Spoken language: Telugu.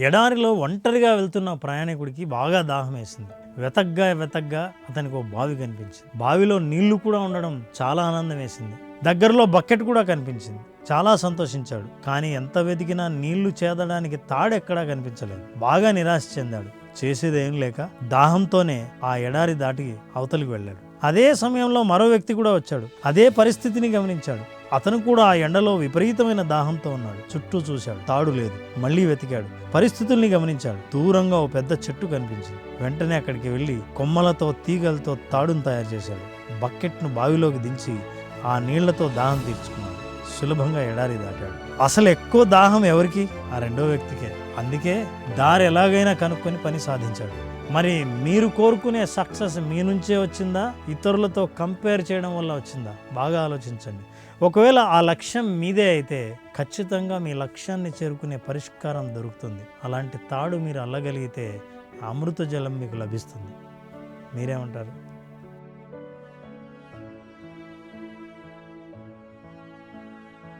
ఎడారిలో ఒంటరిగా వెళ్తున్న ప్రయాణికుడికి బాగా దాహం వేసింది. వెతగ్గా అతనికి ఓ బావి కనిపించింది. బావిలో నీళ్లు కూడా ఉండడం చాలా ఆనందం వేసింది. దగ్గరలో బకెట్ కూడా కనిపించింది. చాలా సంతోషించాడు. కానీ ఎంత వెతికినా నీళ్లు చేదడానికి తాడెక్కడా కనిపించలేదు. బాగా నిరాశ చెందాడు. చేసేదేం లేక దాహంతోనే ఆ ఎడారి దాటి అవతలికి వెళ్ళాడు. అదే సమయంలో మరో వ్యక్తి కూడా వచ్చాడు. అదే పరిస్థితిని గమనించాడు. అతను కూడా ఆ ఎండలో విపరీతమైన దాహంతో ఉన్నాడు. చుట్టూ చూశాడు, తాడు లేదు. మళ్ళీ వెతికాడు, పరిస్థితుల్ని గమనించాడు. దూరంగా ఓ పెద్ద చెట్టు కనిపించింది. వెంటనే అక్కడికి వెళ్ళి కొమ్మలతో తీగలతో తాడును తయారు చేశాడు. బకెట్ను బావిలోకి దించి ఆ నీళ్లతో దాహం తీర్చుకున్నాడు. సులభంగా ఎడారి దాటాడు. అసలు ఎక్కువ దాహం ఎవరికి? ఆ రెండో వ్యక్తికే. అందుకే దారి ఎలాగైనా కనుక్కొని పని సాధించాడు. మరి మీరు కోరుకునే సక్సెస్ మీ నుంచే వచ్చిందా, ఇతరులతో కంపేర్ చేయడం వల్ల వచ్చిందా? బాగా ఆలోచించండి. ఒకవేళ ఆ లక్ష్యం మీదే అయితే ఖచ్చితంగా మీ లక్ష్యాన్ని చేరుకునే పరిష్కారం దొరుకుతుంది. అలాంటి తాడు మీరు అల్లగలిగితే అమృత జలం మీకు లభిస్తుంది. మీరేమంటారు?